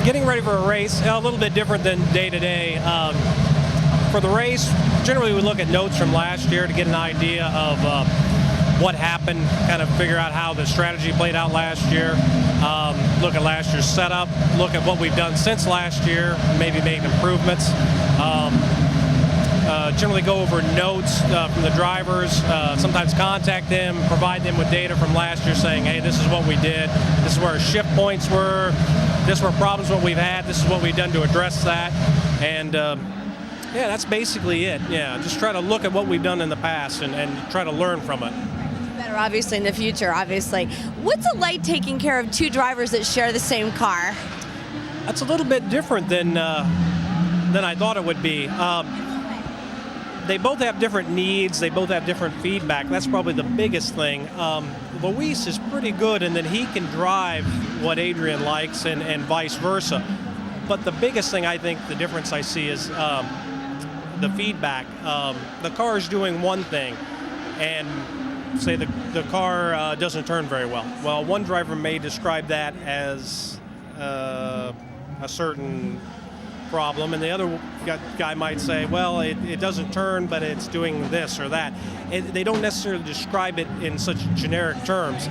Getting ready for a race, a little bit different than day to day. For the race, generally we look at notes from last year to get an idea of what happened, kind of figure out how the strategy played out last year, look at last year's setup, look at what we've done since last year, maybe make improvements. Generally go over notes from the drivers, sometimes contact them, provide them with data from last year saying, hey, this is what we did, this is where our shift points were, this were problems what we've had, this is what we've done to address that. And yeah, that's basically it. Yeah, just try to look at what we've done in the past and try to learn from it. Better, obviously, in the future, obviously. What's it like taking care of two drivers that share the same car? That's a little bit different than I thought it would be. They both have different needs. They both have different feedback. That's probably the biggest thing. Luis is pretty good, and then he can drive what Adrian likes and vice versa. But the biggest thing, I think, the difference I see is the feedback. The car is doing one thing, and say the car doesn't turn very well. Well, one driver may describe that as a certain problem, and the other guy might say, well, it doesn't turn, but it's doing this or that. They don't necessarily describe it in such generic terms.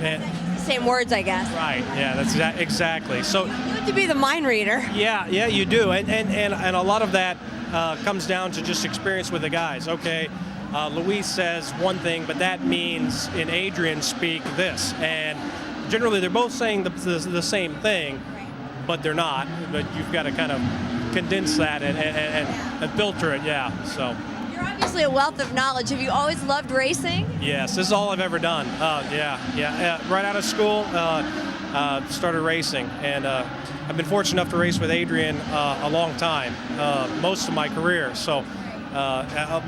Same words, I guess. Right, yeah, that's exactly. So you have to be the mind reader. Yeah, you do, and a lot of that comes down to just experience with the guys. Okay, Luis says one thing, but that means in Adrian speak this, and generally they're both saying the same thing, but they're not. But you've got to kind of condense that and filter it, yeah. So you're obviously a wealth of knowledge. Have you always loved racing? Yes, this is all I've ever done. Yeah. Right out of school, started racing, and I've been fortunate enough to race with Adrian a long time, most of my career. So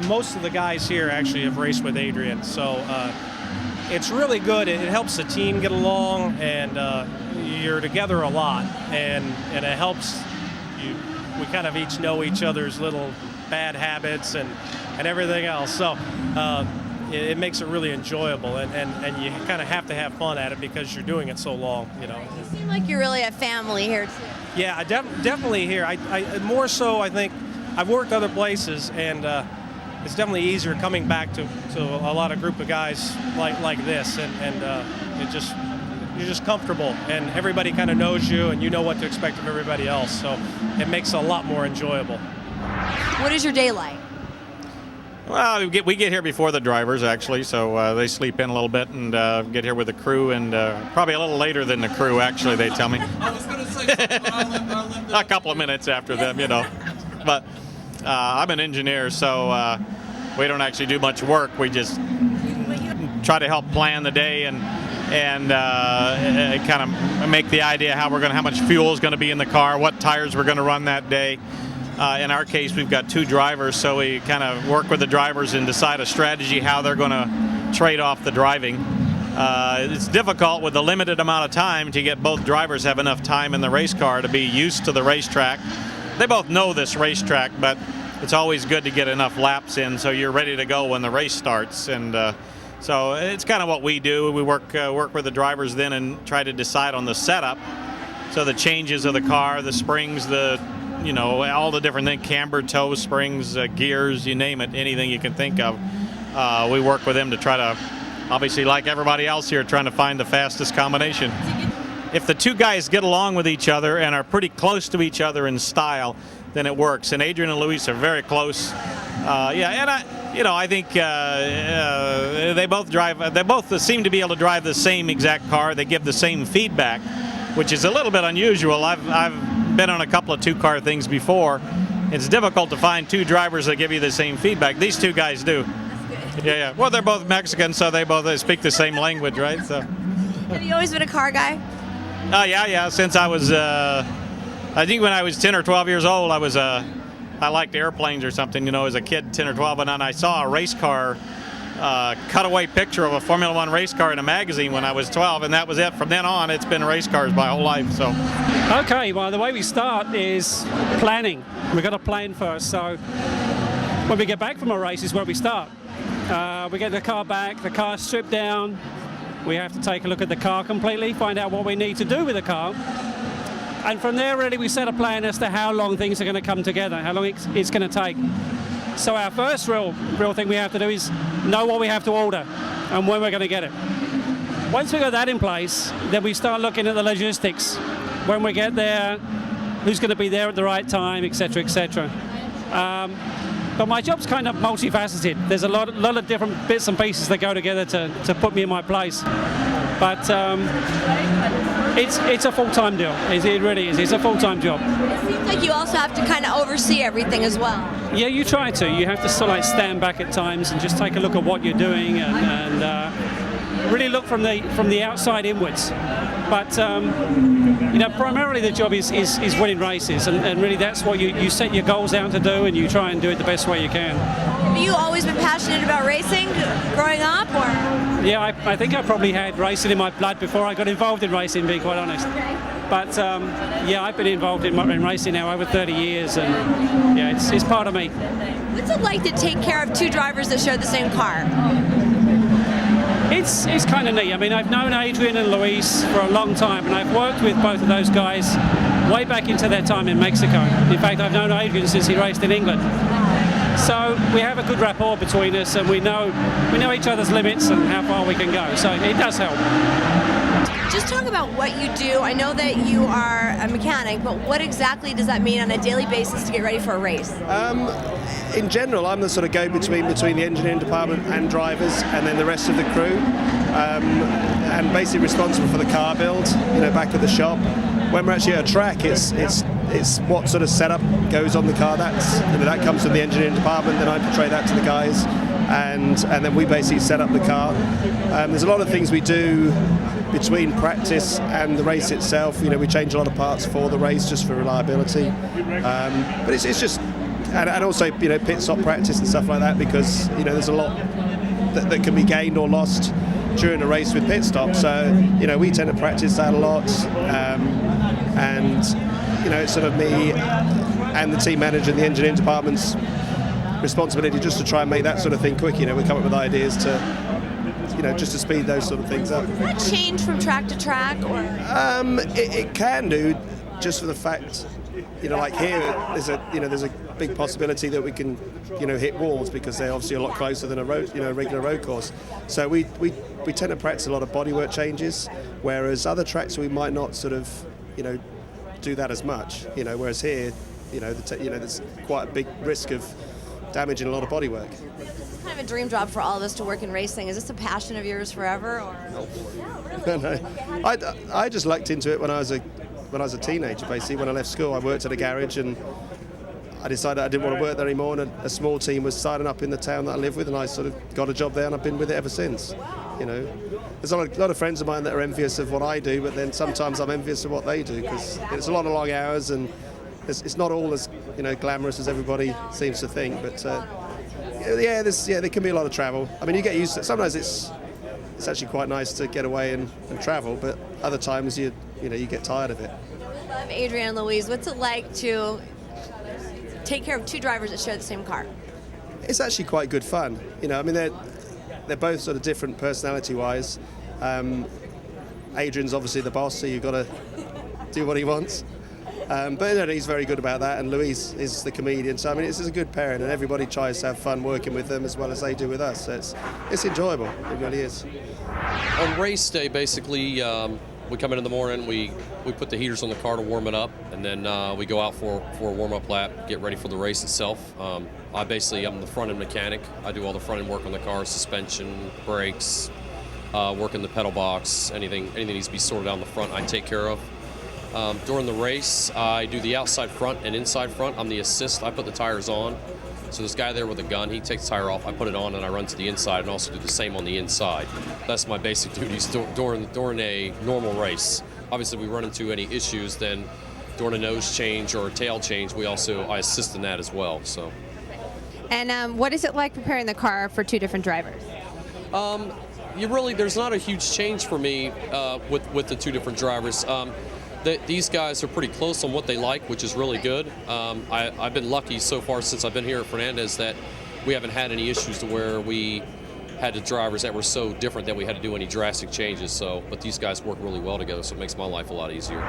most of the guys here actually have raced with Adrian. So it's really good. It helps the team get along, and you're together a lot, and it helps you. We kind of each know each other's little bad habits and everything else. So it makes it really enjoyable, and you kind of have to have fun at it because you're doing it so long, you know. You seem like you're really a family here, too. Yeah, definitely here. I more so, I think, I've worked other places, and it's definitely easier coming back to a lot of group of guys like this, and you're just comfortable, and everybody kind of knows you, and you know what to expect of everybody else, so it makes it a lot more enjoyable. What is your day like? Well, we get here before the drivers, actually, so they sleep in a little bit and get here with the crew, and probably a little later than the crew, actually, they tell me. I was going to say something, but I'll let them. A couple of minutes after them, you know. But I'm an engineer, so we don't actually do much work. We just try to help plan the day and kind of make the idea how much fuel is going to be in the car, what tires we're going to run that day. In our case, we've got two drivers, so we kind of work with the drivers and decide a strategy how they're going to trade off the driving. It's difficult with a limited amount of time to get both drivers have enough time in the race car to be used to the racetrack. They both know this racetrack, but it's always good to get enough laps in so you're ready to go when the race starts. And so it's kind of what we do. We work with the drivers then and try to decide on the setup. So the changes of the car, the springs, all the different things, camber, toe, springs, gears, you name it, anything you can think of. We work with them to try to, obviously like everybody else here, trying to find the fastest combination. If the two guys get along with each other and are pretty close to each other in style, then it works. And Adrian and Luis are very close. I think they both drive. They both seem to be able to drive the same exact car. They give the same feedback, which is a little bit unusual. I've been on a couple of two-car things before. It's difficult to find two drivers that give you the same feedback. These two guys do. Yeah. Well, they're both Mexican, so they both speak the same language, right? So. Have you always been a car guy? Yeah. Since I was, I think when I was 10 or 12 years old, I liked airplanes or something, as a kid, 10 or 12, and then I saw a race car cutaway picture of a Formula One race car in a magazine when I was 12, and that was it. From then on, it's been race cars my whole life. So. Okay, well, the way we start is planning. We've got to plan first. So when we get back from a race is where we start. We get the car back, the car's stripped down. We have to take a look at the car completely, find out what we need to do with the car. And from there, really, we set a plan as to how long things are going to come together, how long it's going to take. So our first real thing we have to do is know what we have to order and when we're going to get it. Once we got that in place, then we start looking at the logistics. When we get there, who's going to be there at the right time, etc., etc. But my job's kind of multifaceted. There's a lot of different bits and pieces that go together to put me in my place. But it's a full-time deal. It really is. It's a full-time job. It seems like you also have to kind of oversee everything as well. Yeah, you try to. You have to sort of like stand back at times and just take a look at what you're doing and really look from the outside inwards. But primarily the job is winning races, and really that's what you set your goals out to do, and you try and do it the best way you can. Have you always been passionate about racing growing up, or? Yeah, I think I probably had racing in my blood before I got involved in racing, being quite honest. But yeah, I've been involved in racing now over 30 years, and yeah, it's part of me. What's it like to take care of two drivers that share the same car? It's kind of neat. I mean, I've known Adrian and Luis for a long time, and I've worked with both of those guys way back into their time in Mexico. In fact, I've known Adrian since he raced in England. So we have a good rapport between us, and we know each other's limits and how far we can go. So it does help. Just talk about what you do. I know that you are a mechanic, but what exactly does that mean on a daily basis to get ready for a race? In general, I'm the sort of go-between between the engineering department and drivers, and then the rest of the crew, and basically responsible for the car build. Back at the shop. When we're actually at a track, it's what sort of setup goes on the car. That comes from the engineering department. Then I portray that to the guys, and then we basically set up the car. There's a lot of things we do between practice and the race itself. We change a lot of parts for the race just for reliability. But it's just, and also pit stop practice and stuff like that, because there's a lot that can be gained or lost during a race with pit stop. So we tend to practice that a lot, and it's sort of me and the team manager and the engineering department's responsibility just to try and make that sort of thing quick. We come up with ideas to just to speed those sort of things up. Does that change from track to track, or? It can do, just for the fact, like here, there's a big possibility that we can, hit walls, because they're obviously a lot closer than a road, regular road course. So we tend to practice a lot of bodywork changes, whereas other tracks we might not sort of, do that as much. Whereas here, there's quite a big risk of damaging a lot of bodywork. It's kind of a dream job for all of us to work in racing. Is this a passion of yours forever, or? No. I just lucked into it when I was a teenager. Basically, when I left school, I worked at a garage, and I decided I didn't want to work there anymore. And a small team was starting up in the town that I live with, and I sort of got a job there, and I've been with it ever since. There's a lot of friends of mine that are envious of what I do, but then sometimes I'm envious of what they do, because it's a lot of long hours, and it's not all as glamorous as everybody seems to think. But there can be a lot of travel. I mean, you get used to it. Sometimes it's actually quite nice to get away and travel, but other times you get tired of it. I love Adrian and Louise. What's it like to take care of two drivers that share the same car? It's actually quite good fun. I mean, they're both sort of different personality-wise. Adrian's obviously the boss, so you've got to do what he wants. But he's very good about that, and Louise is the comedian. So I mean, it's a good pairing, and everybody tries to have fun working with them as well as they do with us. So it's enjoyable. It really is. On race day, basically, we come in the morning, we put the heaters on the car to warm it up, and then we go out for a warm-up lap, get ready for the race itself. I'm the front-end mechanic. I do all the front-end work on the car, suspension, brakes, work in the pedal box, anything that needs to be sorted out in the front, I take care of. During the race, I do the outside front and inside front. I'm the assist. I put the tires on. So this guy there with a gun, he takes the tire off, I put it on, and I run to the inside, and also do the same on the inside. That's my basic duties during a normal race. Obviously, if we run into any issues, then during a nose change or a tail change, I assist in that as well. So. And what is it like preparing the car for two different drivers? There's not a huge change for me with the two different drivers. These guys are pretty close on what they like, which is really good. I've been lucky so far since I've been here at Fernandez that we haven't had any issues to where we had the drivers that were so different that we had to do any drastic changes. But these guys work really well together, so it makes my life a lot easier.